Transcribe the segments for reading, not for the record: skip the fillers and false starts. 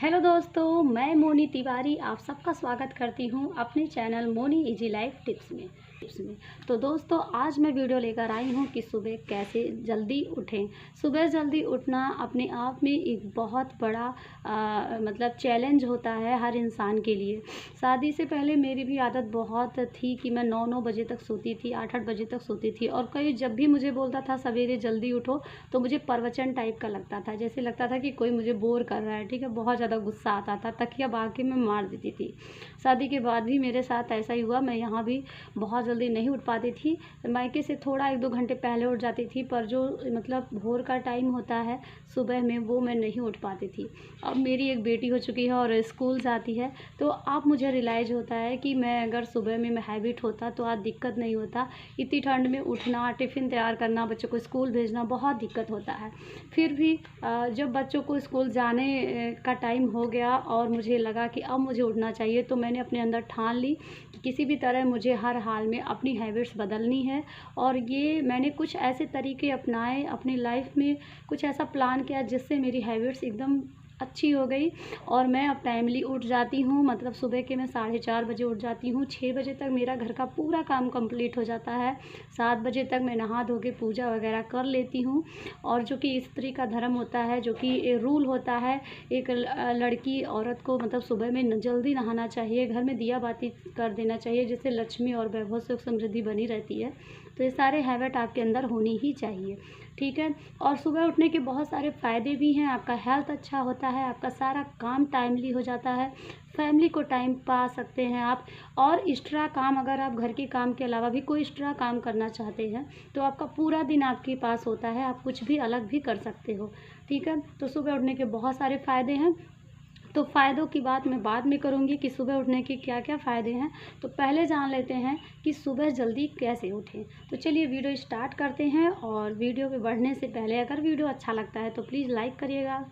Hello दोस्तों, मैं मोनी तिवारी आप सबका स्वागत करती हूं अपने channel Moni easy life tips में। तो दोस्तों, आज मैं वीडियो लेकर आई हूं कि सुबह कैसे जल्दी उठें। सुबह जल्दी उठना अपने आप में एक बहुत बड़ा मतलब चैलेंज होता है हर इंसान के लिए। शादी से पहले मेरी भी आदत बहुत थी कि मैं 9 बजे तक सोती थी, 8 बजे तक सोती थी। और कोई जब भी मुझे बोलता था सवेरे जल्दी उठो तो मुझे प्रवचन टाइप का लगता था, जैसे लगता था कि कोई मुझे बोर कर रहा है। ठीक है, बहुत ज़्यादा गुस्सा आता था, तकिया भाग के मैं मार देती थी। शादी के बाद भी मेरे साथ ऐसा ही हुआ। मैं यहाँ भी बहुत जल्दी नहीं उठ पाती थी, मायके से थोड़ा 1-2 घंटे पहले उठ जाती थी, पर जो मतलब भोर का टाइम होता है सुबह में, वो मैं नहीं उठ पाती थी। अब मेरी एक बेटी हो चुकी है और स्कूल जाती है, तो अब मुझे रियलाइज़ होता है कि मैं अगर सुबह में मैं हैबिट होता तो आज दिक्कत नहीं होता। इतनी ठंड में उठना, टिफ़िन तैयार करना, बच्चों को स्कूल भेजना बहुत दिक्कत होता है। फिर भी जब बच्चों को स्कूल जाने का टाइम हो गया और मुझे लगा कि अब मुझे उठना चाहिए, तो मैंने अपने अंदर ठान ली कि किसी भी तरह मुझे हर हाल में अपनी हैबिट्स बदलनी है। और ये मैंने कुछ ऐसे तरीके अपनाए अपनी लाइफ में, कुछ ऐसा प्लान किया जिससे मेरी हैबिट्स एकदम अच्छी हो गई और मैं अब टाइमली उठ जाती हूँ। मतलब सुबह के मैं 4:30 बजे उठ जाती हूँ। 6 बजे तक मेरा घर का पूरा काम कंप्लीट हो जाता है। 7 बजे तक मैं नहा धो के पूजा वगैरह कर लेती हूँ। और जो कि स्त्री का धर्म होता है, जो कि रूल होता है, एक लड़की औरत को मतलब सुबह में जल्दी नहाना चाहिए, घर में दिया बाती कर देना चाहिए, जिससे लक्ष्मी और वैभव सुख समृद्धि बनी रहती है। तो ये सारे हैबिट आपके अंदर होनी ही चाहिए। ठीक है, और सुबह उठने के बहुत सारे फ़ायदे भी हैं। आपका हेल्थ अच्छा होता है, आपका सारा काम टाइमली हो जाता है, फैमिली को टाइम पा सकते हैं आप। और एक्स्ट्रा काम, अगर आप घर के काम के अलावा भी कोई एक्स्ट्रा काम करना चाहते हैं तो आपका पूरा दिन आपके पास होता है, आप कुछ भी अलग भी कर सकते हो। ठीक है, तो सुबह उठने के बहुत सारे फ़ायदे हैं। तो फ़ायदों की बात मैं बाद में करूँगी कि सुबह उठने के क्या-क्या फ़ायदे हैं। तो पहले जान लेते हैं कि सुबह जल्दी कैसे उठें। तो चलिए वीडियो स्टार्ट करते हैं। और वीडियो पे बढ़ने से पहले अगर वीडियो अच्छा लगता है तो प्लीज़ लाइक करिएगा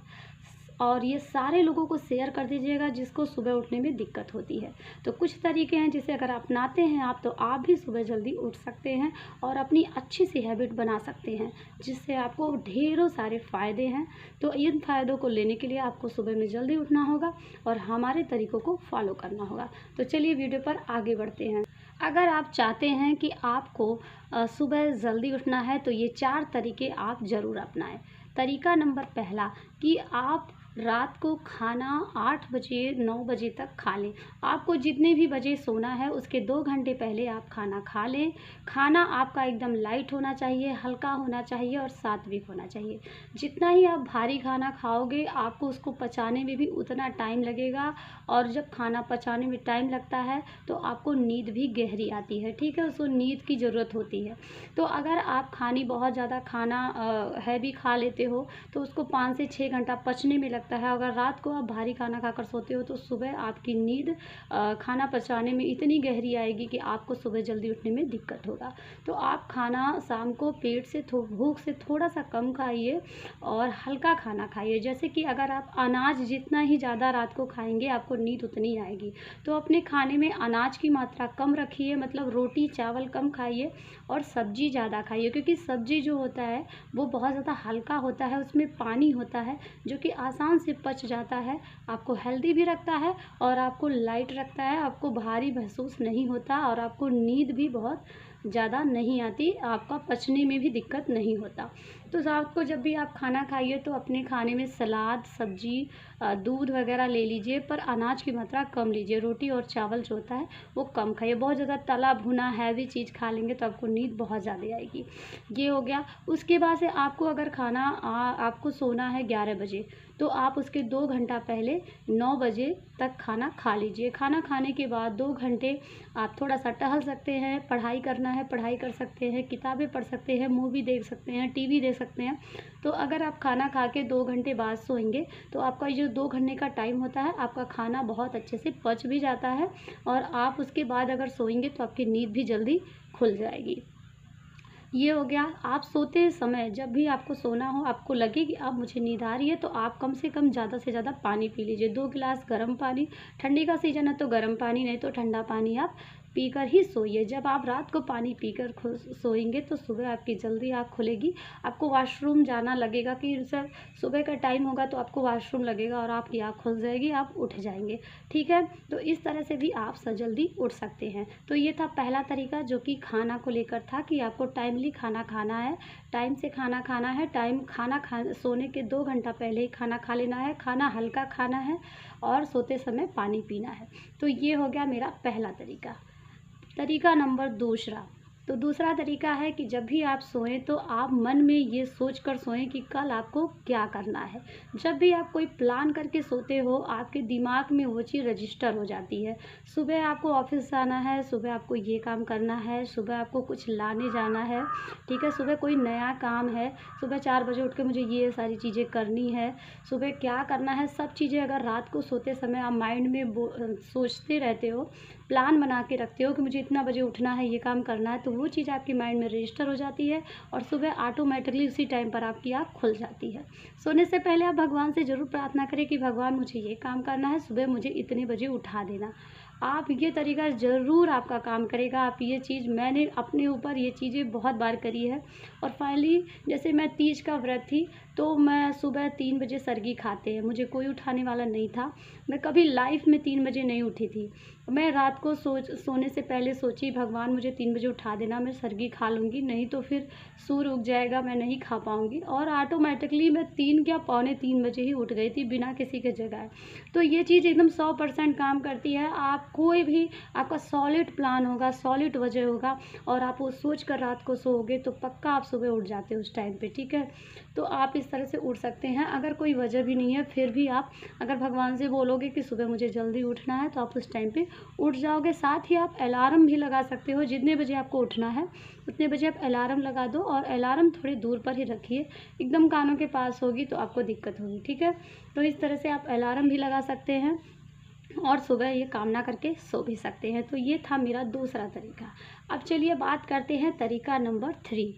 और ये सारे लोगों को शेयर कर दीजिएगा जिसको सुबह उठने में दिक्कत होती है। तो कुछ तरीके हैं जिसे अगर अपनाते हैं आप, तो आप भी सुबह जल्दी उठ सकते हैं और अपनी अच्छी सी हैबिट बना सकते हैं, जिससे आपको ढेरों सारे फ़ायदे हैं। तो इन फ़ायदों को लेने के लिए आपको सुबह में जल्दी उठना होगा और हमारे तरीक़ों को फॉलो करना होगा। तो चलिए वीडियो पर आगे बढ़ते हैं। अगर आप चाहते हैं कि आपको सुबह जल्दी उठना है तो ये 4 तरीके आप ज़रूर अपनाएं। तरीका नंबर पहला कि आप रात को खाना 8 बजे 9 बजे तक खा लें। आपको जितने भी बजे सोना है उसके 2 घंटे पहले आप खाना खा लें। खाना आपका एकदम लाइट होना चाहिए, हल्का होना चाहिए और सात्विक होना चाहिए। जितना ही आप भारी खाना खाओगे आपको उसको पचाने में भी उतना टाइम लगेगा। और जब खाना पचाने में टाइम लगता है तो आपको नींद भी गहरी आती है। ठीक है, उसको नींद की ज़रूरत होती है। तो अगर आप बहुत ज़्यादा खाना हैवी खा लेते हो तो उसको 5 से 6 घंटा पचने में लगता है। अगर रात को आप भारी खाना खाकर सोते हो तो सुबह आपकी नींद खाना पचाने में इतनी गहरी आएगी कि आपको सुबह जल्दी उठने में दिक्कत होगा। तो आप खाना शाम को पेट से भूख से थोड़ा सा कम खाइए और हल्का खाना खाइए। जैसे कि अगर आप अनाज जितना ही ज़्यादा रात को खाएंगे आपको नींद उतनी आएगी। तो अपने खाने में अनाज की मात्रा कम रखिए, मतलब रोटी चावल कम खाइए और सब्जी ज़्यादा खाइए, क्योंकि सब्जी जो होता है वो बहुत ज़्यादा हल्का होता है, उसमें पानी होता है जो कि आसान से पच जाता है, आपको हेल्दी भी रखता है और आपको लाइट रखता है, आपको भारी महसूस नहीं होता और आपको नींद भी बहुत ज़्यादा नहीं आती, आपका पचने में भी दिक्कत नहीं होता। तो रात को जब भी आप खाना खाइए तो अपने खाने में सलाद, सब्जी, दूध वगैरह ले लीजिए, पर अनाज की मात्रा कम लीजिए। रोटी और चावल जो होता है वो कम खाइए। बहुत ज़्यादा तला भुना हैवी चीज़ खा लेंगे तो आपको नींद बहुत ज़्यादा आएगी। ये हो गया। उसके बाद से आपको अगर खाना आपको सोना है 11 बजे तो आप उसके 2 घंटा पहले 9 बजे तक खाना खा लीजिए। खाना खाने के बाद 2 घंटे आप थोड़ा सा टहल सकते हैं, पढ़ाई करना है पढ़ाई कर सकते हैं, किताबें पढ़ सकते हैं, मूवी देख सकते हैं, टीवी देख सकते हैं। तो अगर आप खाना खा के 2 घंटे बाद सोएंगे तो आपका जो 2 घंटे का टाइम होता है आपका खाना बहुत अच्छे से पच भी जाता है और आप उसके बाद अगर सोएंगे तो आपकी नींद भी जल्दी खुल जाएगी। ये हो गया। आप सोते समय जब भी आपको सोना हो, आपको लगे कि अब मुझे नींद आ रही है, तो आप कम से कम ज़्यादा से ज़्यादा पानी पी लीजिए। 2 गिलास गर्म पानी, ठंडी का सीज़न है तो गर्म पानी, नहीं तो ठंडा पानी आप पीकर ही सोइए। जब आप रात को पानी पीकर सोएंगे तो सुबह आपकी जल्दी आँख खुलेगी। आपको वॉशरूम जाना लगेगा कि सर सुबह का टाइम होगा तो आपको वॉशरूम लगेगा और आपकी आँख खुल जाएगी, आप उठ जाएंगे। ठीक है, तो इस तरह से भी आप जल्दी उठ सकते हैं। तो ये था पहला तरीका जो कि खाना को लेकर था कि आपको टाइमली खाना खाना है, टाइम से खाना खाना है, सोने के 2 घंटा पहले ही खाना खा लेना है, खाना हल्का खाना है और सोते समय पानी पीना है। तो ये हो गया मेरा पहला तरीका। तरीका नंबर दूसरा, तो दूसरा तरीका है कि जब भी आप सोएं तो आप मन में ये सोच कर सोएं कि कल आपको क्या करना है। जब भी आप कोई प्लान करके सोते हो आपके दिमाग में वो चीज़ रजिस्टर हो जाती है। सुबह आपको ऑफिस जाना है, सुबह आपको ये काम करना है, सुबह आपको कुछ लाने जाना है, ठीक है, सुबह कोई नया काम है, सुबह 4 बजे उठ के मुझे ये सारी चीज़ें करनी है, सुबह क्या करना है, सब चीज़ें अगर रात को सोते समय आप माइंड में सोचते रहते हो, प्लान बना के रखते हो कि मुझे इतना बजे उठना है, ये काम करना है, तो वो चीज़ आपके माइंड में रजिस्टर हो जाती है और सुबह ऑटोमेटिकली उसी टाइम पर आपकी आँख खुल जाती है। सोने से पहले आप भगवान से ज़रूर प्रार्थना करें कि भगवान मुझे ये काम करना है, सुबह मुझे इतने बजे उठा देना। आप ये तरीका ज़रूर आपका काम करेगा। आप ये चीज़, मैंने अपने ऊपर ये चीज़ें बहुत बार करी है और फाइनली जैसे मैं तीज का व्रत थी तो मैं सुबह 3 बजे सरगी खाते हैं, मुझे कोई उठाने वाला नहीं था। मैं कभी लाइफ में 3 बजे नहीं उठी थी। मैं रात को सोने से पहले सोची भगवान मुझे 3 बजे उठा देना, मैं सरगी खा लूँगी, नहीं तो फिर सूर्य उग जाएगा, मैं नहीं खा पाऊँगी। और ऑटोमेटिकली मैं 3 या पौने 3 बजे ही उठ गई थी बिना किसी के जगाए। तो ये चीज़ एकदम 100% काम करती है। आप कोई भी आपका सॉलिड प्लान होगा, सॉलिड वजह होगा और आप वो सोच कर रात को सोओगे तो पक्का आप सुबह उठ जाते हो उस टाइम पे। ठीक है, तो आप इस तरह से उठ सकते हैं। अगर कोई वजह भी नहीं है फिर भी आप अगर भगवान से बोलोगे कि सुबह मुझे जल्दी उठना है तो आप उस टाइम पे उठ जाओगे। साथ ही आप अलार्म भी लगा सकते हो, जितने बजे आपको उठना है उतने बजे आप अलार्म लगा दो और अलार्म थोड़ी दूर पर ही रखिए, एकदम कानों के पास होगी तो आपको दिक्कत होगी। ठीक है, तो इस तरह से आप अलार्म भी लगा सकते हैं और सुबह ये काम ना करके सो भी सकते हैं। तो ये था मेरा दूसरा तरीका। अब चलिए बात करते हैं तरीका नंबर 3।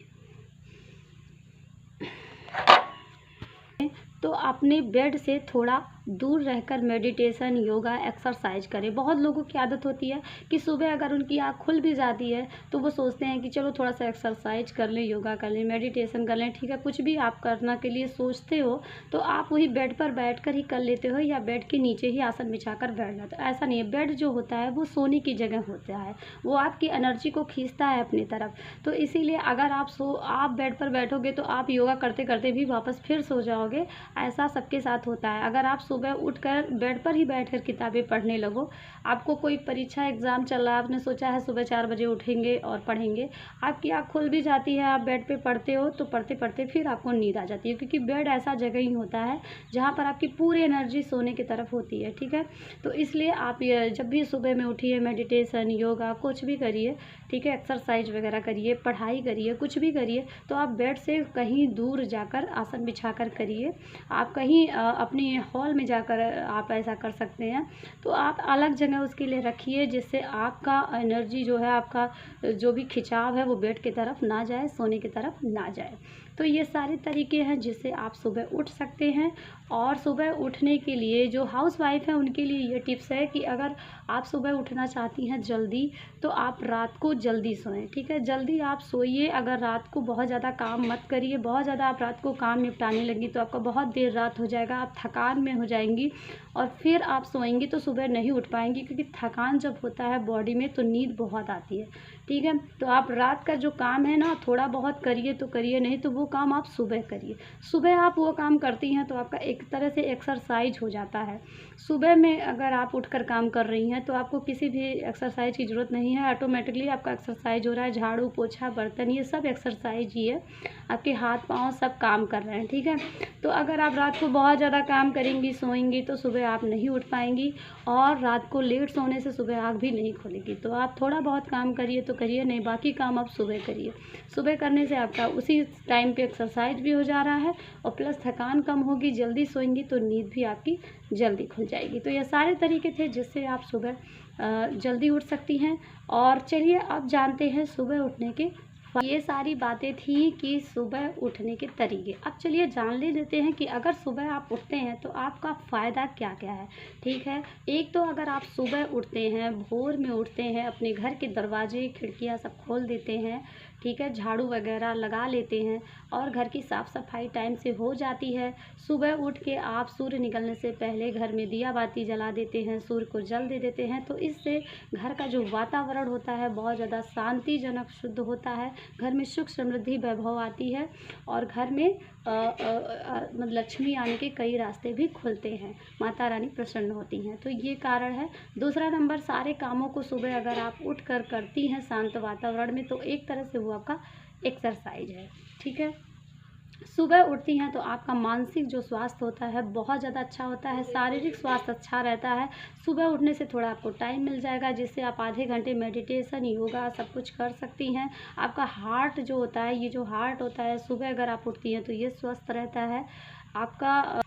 तो अपने बेड से थोड़ा दूर रहकर मेडिटेशन, योगा, एक्सरसाइज करें। बहुत लोगों की आदत होती है कि सुबह अगर उनकी आँख खुल भी जाती है तो वो सोचते हैं कि चलो थोड़ा सा एक्सरसाइज कर लें, योगा कर लें, मेडिटेशन कर लें। ठीक है, कुछ भी आप करना के लिए सोचते हो तो आप वही बेड पर बैठकर ही कर लेते हो या बेड के नीचे ही आसन बिछाकर बैठ जाते हो। ऐसा नहीं है, बेड जो होता है वो सोने की जगह होता है, वो आपकी एनर्जी को खींचता है अपनी तरफ। तो इसीलिए अगर आप बेड पर बैठोगे तो आप योगा करते करते भी वापस फिर सो जाओगे। ऐसा सबके साथ होता है। अगर आप सुबह उठकर बेड पर ही बैठकर किताबें पढ़ने लगो, आपको कोई परीक्षा एग्ज़ाम चल रहा है, आपने सोचा है सुबह 4 बजे उठेंगे और पढ़ेंगे, आपकी आँख खुल भी जाती है, आप बेड पे पढ़ते हो तो पढ़ते पढ़ते फिर आपको नींद आ जाती है, क्योंकि बेड ऐसा जगह ही होता है जहाँ पर आपकी पूरी एनर्जी सोने की तरफ होती है। ठीक है, तो इसलिए आप जब भी सुबह में उठिए, मेडिटेशन, योगा कुछ भी करिए, ठीक है, एक्सरसाइज वगैरह करिए, पढ़ाई करिए, कुछ भी करिए, तो आप बेड से कहीं दूर जाकर आसन बिछाकर करिए। आप कहीं अपनी हॉल में जाकर आप ऐसा कर सकते हैं। तो आप अलग जगह उसके लिए रखिए जिससे आपका एनर्जी जो है, आपका जो भी खिंचाव है वो बेड की तरफ ना जाए, सोने की तरफ ना जाए। तो ये सारे तरीके हैं जिससे आप सुबह उठ सकते हैं। और सुबह उठने के लिए जो हाउसवाइफ है उनके लिए ये टिप्स है कि अगर आप सुबह उठना चाहती हैं जल्दी तो आप रात को जल्दी सोएं। ठीक है, जल्दी आप सोइए। अगर रात को बहुत ज़्यादा काम मत करिए, बहुत ज़्यादा आप रात को काम निपटाने लगी तो आपका बहुत देर रात हो जाएगा, आप थकान में हो जाएंगी और फिर आप सोएंगी तो सुबह नहीं उठ पाएंगी, क्योंकि थकान जब होता है बॉडी में तो नींद बहुत आती है। ठीक है, तो आप रात का जो काम है ना थोड़ा बहुत करिए तो करिए, नहीं तो वो काम आप सुबह करिए। सुबह आप वो काम करती हैं तो आपका एक तरह से एक्सरसाइज हो जाता है। सुबह में अगर आप उठकर काम कर रही हैं तो आपको किसी भी एक्सरसाइज की ज़रूरत नहीं है, ऑटोमेटिकली आपका एक्सरसाइज हो रहा है। झाड़ू पोछा बर्तन ये सब एक्सरसाइज ही है, आपके हाथ पाँव सब काम कर रहे हैं। ठीक है, तो अगर आप रात को बहुत ज़्यादा काम करेंगी, सोएंगी तो सुबह आप नहीं उठ पाएंगी और रात को लेट सोने से सुबह आँख भी नहीं खुलेगी। तो आप थोड़ा बहुत काम करिए तो करिए, नहीं बाकी काम आप सुबह करिए। सुबह करने से आपका उसी टाइम पे एक्सरसाइज भी हो जा रहा है और प्लस थकान कम होगी, जल्दी सोएंगी तो नींद भी आपकी जल्दी खुल जाएगी। तो ये सारे तरीके थे जिससे आप सुबह जल्दी उठ सकती हैं। और चलिए अब जानते हैं सुबह उठने के ये सारी बातें थी कि सुबह उठने के तरीके। अब चलिए जान लेते हैं कि अगर सुबह आप उठते हैं तो आपका फ़ायदा क्या क्या है। ठीक है, एक तो अगर आप सुबह उठते हैं, भोर में उठते हैं, अपने घर के दरवाजे खिड़कियां सब खोल देते हैं, ठीक है, झाड़ू वगैरह लगा लेते हैं और घर की साफ़ सफाई टाइम से हो जाती है। सुबह उठ के आप सूर्य निकलने से पहले घर में दिया बाती जला देते हैं, सूर्य को जल दे देते हैं, तो इससे घर का जो वातावरण होता है बहुत ज़्यादा शांतिजनक शुद्ध होता है। घर में सुख समृद्धि वैभव आती है और घर में मतलब लक्ष्मी आने के कई रास्ते भी खुलते हैं, माता रानी प्रसन्न होती हैं, तो ये कारण है। दूसरा नंबर, सारे कामों को सुबह अगर आप उठ कर करती हैं शांत वातावरण में, तो एक तरह से वो आपका एक्सरसाइज है। ठीक है, सुबह उठती हैं तो आपका मानसिक जो स्वास्थ्य होता है बहुत ज़्यादा अच्छा होता है, शारीरिक स्वास्थ्य अच्छा रहता है। सुबह उठने से थोड़ा आपको टाइम मिल जाएगा जिससे आप आधे घंटे मेडिटेशन, योगा सब कुछ कर सकती हैं। आपका हार्ट जो होता है, ये जो हार्ट होता है, सुबह अगर आप उठती हैं तो ये स्वस्थ रहता है आपका।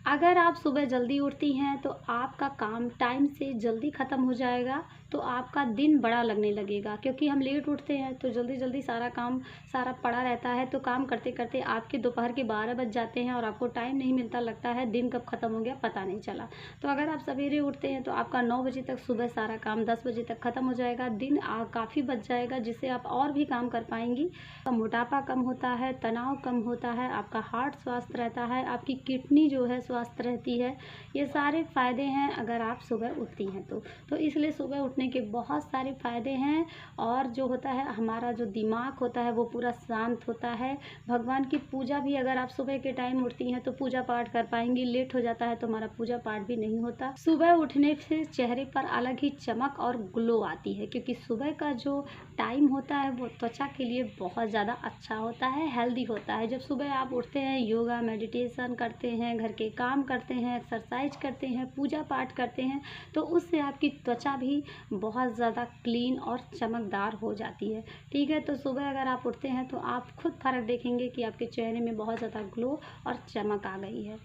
अगर आप सुबह जल्दी उठती हैं तो आपका काम टाइम से जल्दी ख़त्म हो जाएगा, तो आपका दिन बड़ा लगने लगेगा, क्योंकि हम लेट उठते हैं तो जल्दी जल्दी सारा काम सारा पड़ा रहता है, तो काम करते करते आपके दोपहर के 12 बज जाते हैं और आपको टाइम नहीं मिलता, लगता है दिन कब ख़त्म हो गया पता नहीं चला। तो अगर आप सवेरे उठते हैं तो आपका 9 बजे तक सुबह सारा काम 10 बजे तक ख़त्म हो जाएगा, दिन काफ़ी बच जाएगा, जिससे आप और भी काम कर पाएंगी। मोटापा कम होता है, तनाव कम होता है, आपका हार्ट स्वस्थ रहता है, आपकी किडनी जो है स्वस्थ रहती है। ये सारे फ़ायदे हैं अगर आप सुबह उठती हैं तो इसलिए सुबह उठने के बहुत सारे फ़ायदे हैं। और जो होता है, हमारा जो दिमाग होता है वो पूरा शांत होता है। भगवान की पूजा भी अगर आप सुबह के टाइम उठती हैं तो पूजा पाठ कर पाएंगी, लेट हो जाता है तो हमारा पूजा पाठ भी नहीं होता। सुबह उठने से चेहरे पर अलग ही चमक और ग्लो आती है, क्योंकि सुबह का जो टाइम होता है वो त्वचा के लिए बहुत ज़्यादा अच्छा होता है, हेल्दी होता है। जब सुबह आप उठते हैं, योगा मेडिटेशन करते हैं, घर के काम करते हैं, एक्सरसाइज करते हैं, पूजा पाठ करते हैं, तो उससे आपकी त्वचा भी बहुत ज़्यादा क्लीन और चमकदार हो जाती है। ठीक है, तो सुबह अगर आप उठते हैं तो आप खुद फ़र्क देखेंगे कि आपके चेहरे में बहुत ज़्यादा ग्लो और चमक आ गई है।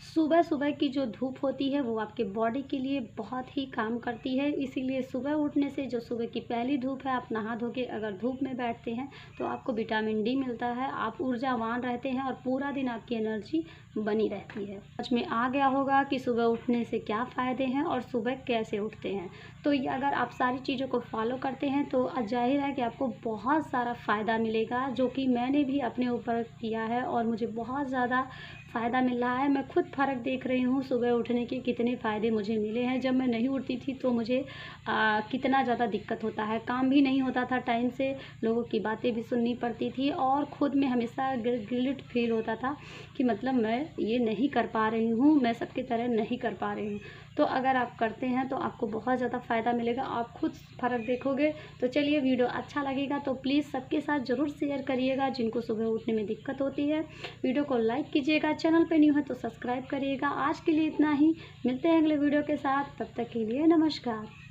सुबह सुबह की जो धूप होती है वो आपके बॉडी के लिए बहुत ही काम करती है, इसीलिए सुबह उठने से जो सुबह की पहली धूप है, आप नहा धो के अगर धूप में बैठते हैं तो आपको विटामिन डी मिलता है, आप ऊर्जावान रहते हैं और पूरा दिन आपकी एनर्जी बनी रहती है। समझ में आ गया होगा कि सुबह उठने से क्या फ़ायदे हैं और सुबह कैसे उठते हैं। तो ये अगर आप सारी चीज़ों को फॉलो करते हैं तो जाहिर है कि आपको बहुत सारा फ़ायदा मिलेगा, जो कि मैंने भी अपने ऊपर किया है और मुझे बहुत ज़्यादा फ़ायदा मिल रहा है। मैं खुद फ़र्क देख रही हूँ सुबह उठने के कितने फ़ायदे मुझे मिले हैं। जब मैं नहीं उठती थी तो मुझे कितना ज़्यादा दिक्कत होता है, काम भी नहीं होता था टाइम से, लोगों की बातें भी सुननी पड़ती थी और ख़ुद में हमेशा गिल्ट फील होता था कि मतलब मैं ये नहीं कर पा रही हूँ, मैं सबकी तरह नहीं कर पा रही हूँ। तो अगर आप करते हैं तो आपको बहुत ज़्यादा फ़ायदा मिलेगा, आप खुद फ़र्क देखोगे। तो चलिए, वीडियो अच्छा लगेगा तो प्लीज़ सबके साथ ज़रूर शेयर करिएगा जिनको सुबह उठने में दिक्कत होती है। वीडियो को लाइक कीजिएगा, चैनल पे न्यू है तो सब्सक्राइब करिएगा। आज के लिए इतना ही, मिलते हैं अगले वीडियो के साथ, तब तक के लिए नमस्कार।